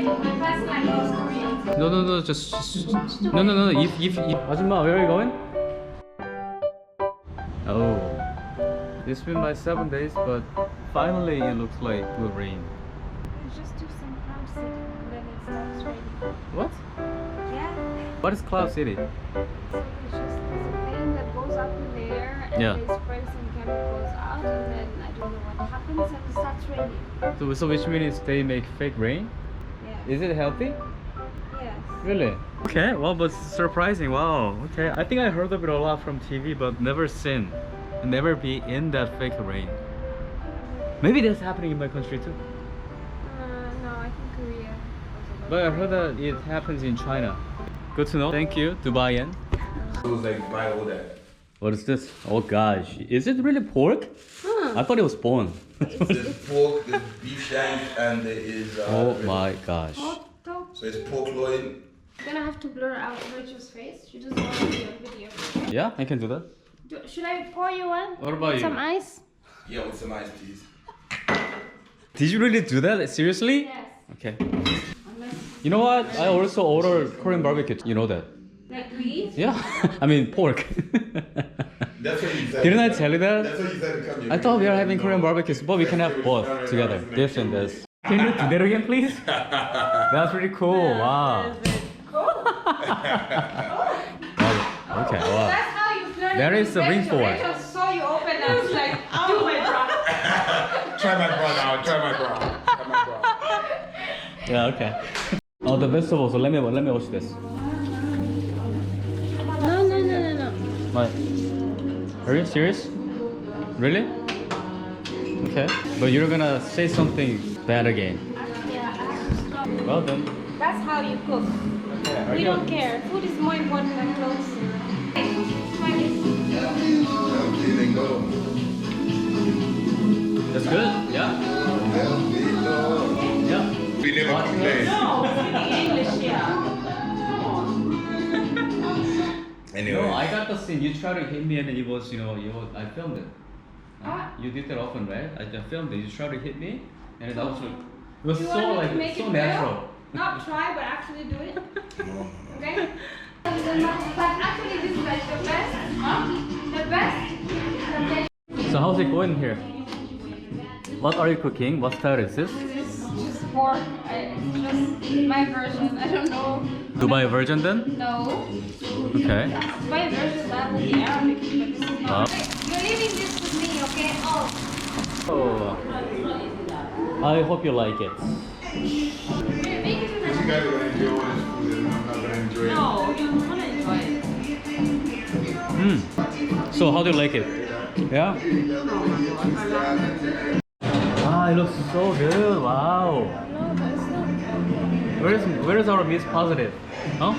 My past life was Korean. No, just no. If Ajumma, where are you going? Oh, it's been my 7 days, but finally it looks like it will rain. You just do some cloud city and then it starts raining. What? Yeah. What is Cloud City? So it's just there's a plane that goes up in the air and Yeah. they spray some chemicals out and then I don't know what happens and it starts raining. So which means they make fake rain? Yeah. Is it healthy? Yes. Really? Okay, well, but surprising. Wow. Okay, I think I heard of it a lot from TV, but never seen, never be in that fake rain. Maybe that's happening in my country too. No, I think Korea. Also But I heard that it happens in China. Good to know. Thank you, Dubaian. It was like buy all that. What is this? Oh gosh, is it really pork? I thought it was bone. There's pork, there's beef shank, and there is. Oh rib. my gosh. Hot dog. So it's pork loin. I'm gonna have to blur out Rachel's face. She doesn't want to be on video. Okay? Yeah, I can do that. Should I pour you one? What about you? Some ice? Yeah, with some ice, please. Did you really do that? Seriously? Yes. Okay. Unless You know what? I also ordered Korean barbecue. You know that? like we eat. Yeah. I mean pork. That's what you said. Didn't I tell you that? That's what you said to come. I thought we are having Korean barbecues, but we can have both together. This and this. Can you do that again, please? That's really cool. Wow. Wow. Okay. Wow. That's how you learn. There is a ring for it. Rachel saw you open and I was like, oh my god. Try my bra now. Try my bra. Try my bra. Yeah. Okay. Oh, the vegetable. So let me watch this. No. What? Are you serious? Really? Okay. But you're gonna say something bad again. Yeah. Well then. That's how you cook. Okay. We don't care. Food is more important than clothes. Try this. Okay, then go. That's good. Yeah. Yeah. We never complain. English, yeah. Anyway. No, I got the scene. You tried to hit me, and it was, I filmed it. Ah. You did that often, right? I filmed it. You tried to hit me, and it was like, it was You so want me like to make so it natural. real? Not try, but actually do it. No. Okay? But actually, this is like the best. The best. So how's it going here? What are you cooking? What style is this? This is just pork. Just my version. I don't know. Dubai version then? No. Okay. My version that will be Arabic, but this is not. You're leaving this with me, okay? Oh. Oh. I hope you like it. Make it You guys are gonna enjoy all this food, and I'm not gonna enjoy it. No, you want to enjoy it. So how do you like it? Yeah? Ah, it looks so good. Wow. No, but it's not. Where is our Miss Positive? Huh?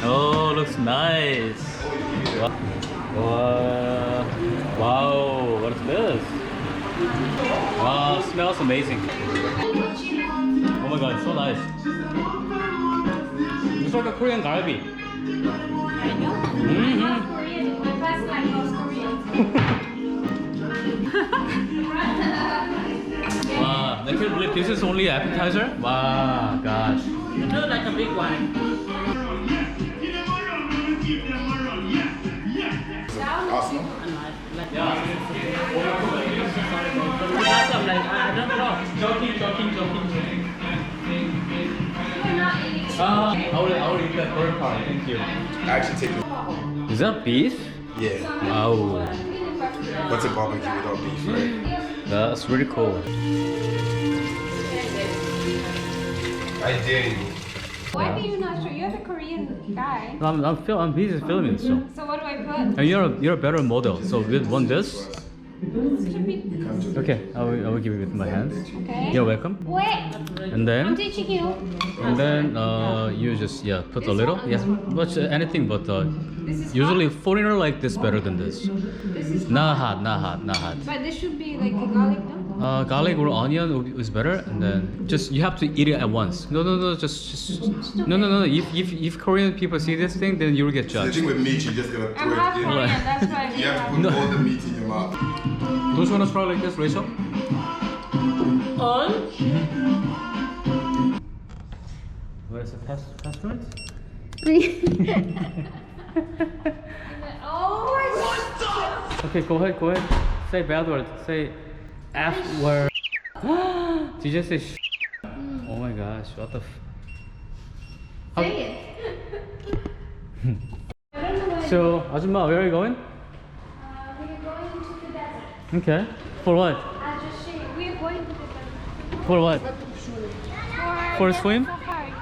Oh, looks nice. Wow. Wow, what is this? Wow, smells amazing. Oh my god, it's so nice. It's like a Korean galbi. I know. Mm-hmm. I'm Korean. My past life was Korean. Wow, I can't believe this is only appetizer. Wow, gosh. Do like a big one. Awesome. Yeah. Because I'm like, I don't know. Joking. I will eat that bird part. Thank you. I actually take it. Is that beef? Yeah. Wow. What's a barbecue without beef, right? That's really cool. I dare you. Why do you not show? You're the Korean guy. I'm busy filming, so. So what do I put? And you're a better model. So with one this. Should be. Okay, I will give it with my hands. Okay. You're welcome. Wait. And I'm then teaching you. you just put a little. Yes, but anything but This is usually hot. foreigner like this better than this. This is Not hot. But this should be like a garlic, no? Garlic or onion is better, and then just you have to eat it at once. No, just no. If Korean people see this thing, then you'll get The judged. thing with meat, you just gotta I'm throw half it in. Korean, that's why I You have to put No. all the meat in your mouth. Don't you wanna try like this, Rachel? On. What is the password? Oh, Okay, go ahead. Say bad word. Say F word. Did you just say sh? Oh my gosh, what the say it. I don't know where. So, Ajumma, where are you going? We're going into the desert. Okay. For what? I'll just show you. We're going to the desert. For what? For a swim? Safari.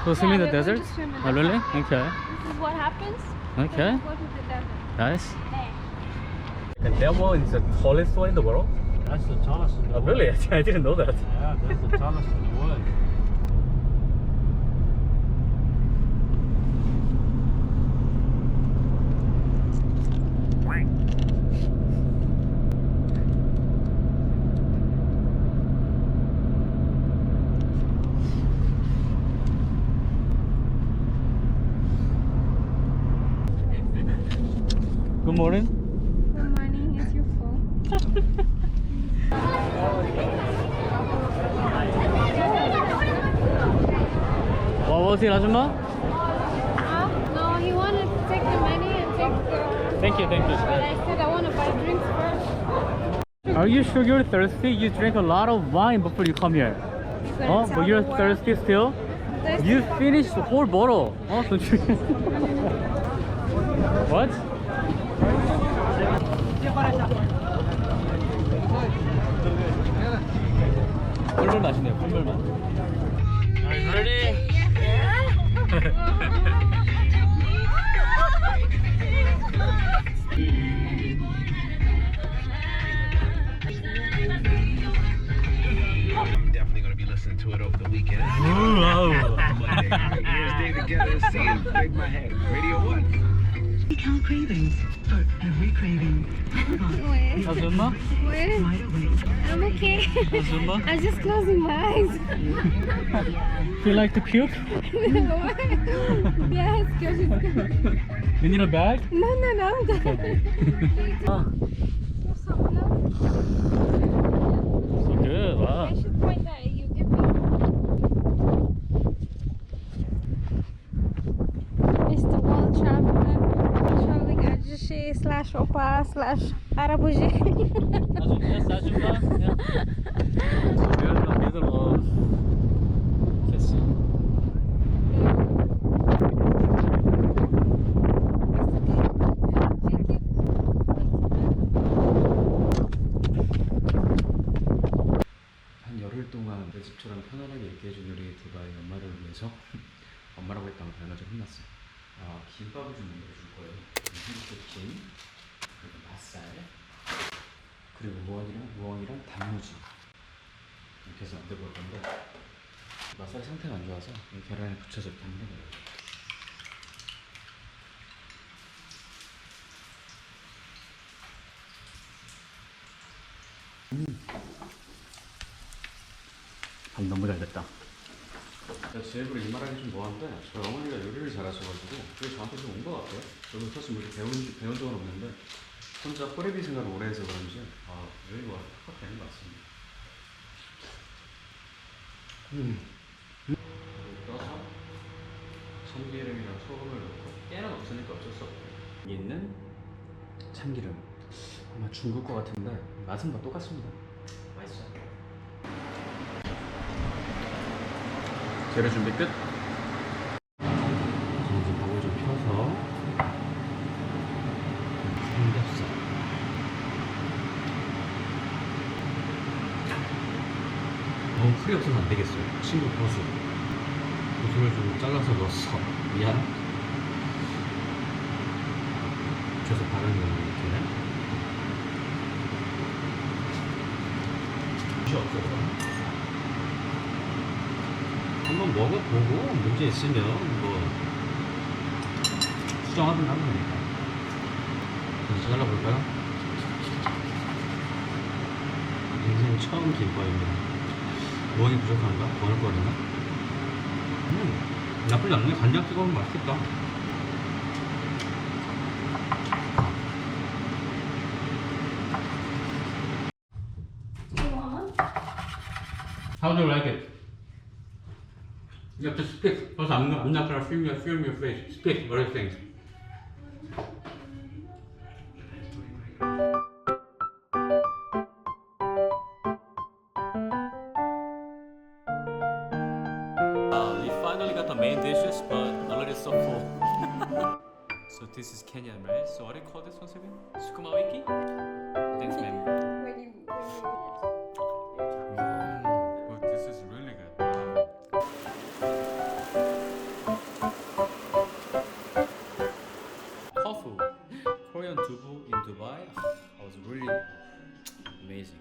For swim in the we're going to desert? swim in Oh, the really? Okay. This is what happens. Okay. When you go to the desert. Nice. There. And that one is the tallest one in the world? That's the tallest in the Oh, world. really? I didn't know that. Yeah, that's the tallest in the world. Good morning. Good morning. It's your phone. What was it, Ajumma? No, he wanted to take the money and take the. Thank you. But I said I want to buy drinks first. Are you sure you're thirsty? You drank a lot of wine before you come here. Oh, but you're thirsty still? You finished the whole bottle. Oh, don't you? What? 꿀물 맛이네요, 꿀물 맛. Are you ready? I'm definitely gonna be listening to it over the weekend. Wow. Monday, Year's Day together, seeing Big My Head, Radio 1. Recount cravings for every craving. Wait, Ajumma? wait. Wide awake. I'm okay. Ajumma? I'm just closing my eyes. Feel like to puke? Yes, because it's good. You need a bag? No, I'm good. Oh, so good. Wow. I should point that you give me. Mr. World Traveling Ajushi / Opa / Arabuji. Yes, Ajumma. Yeah. We're in the middle of this. 한 열흘 동안 내 집처럼 편안하게 얘기해준 우리 두바이 엄마를 위해서 엄마라고 했다고 얼마 전에 혼났어. 김밥을 좀 만들어줄 거예요. 한국김, 그리고 맛살, 그리고 무엉이랑 단무지 이렇게 해서 만들어 볼 건데 맛살이 상태가 안 좋아서 이 계란에 붙여서 이렇게 한번 해봐요. 밥 너무 잘 됐다. 제가 제 입으로 이 말하기 좀 뭐한데 저희 어머니가 요리를 잘하셔가지고 그게 저한테 좀 온 것 같아요. 저도 사실 뭐 이렇게 배운 적은 없는데 혼자 호레비 생활을 오래 해서 그런지 요리가 팍팍 되는 것 같습니다. 떠서 참기름이랑 소금을 넣고 깨는 없으니까 어쩔 수 없고 있는 참기름 아마 중국 거 같은데 맛은 뭐 똑같습니다. 맛있어요. 재료 준비 끝. 이제 밥을 좀 펴서 삼겹살. 너무 풀이 없어서 안 되겠어요. 친구 고수를 좀 잘라서 넣었어. 미안. 줘서 바르는 거 이렇게. 맛이 없어서. 한번 먹어보고 문제 있으면 뭐 수정하든 하면 되니까. 그래서 잘라볼까요? 인생 처음 김밥입니다. 무언이 부족한가? 먹을 거리나? 나쁘지 않네. 간장 찍어보면 맛있겠다. You want? How do you like it? You have to speak, because I'm not gonna film your face. Speak, what do you think? We finally got the main dishes, but already so full. So this is Kenyan, right? So what do you call this once again? Sukuma wiki? Thanks, man. But this is really good. Kofu, Korean dubu in Dubai. That was really amazing.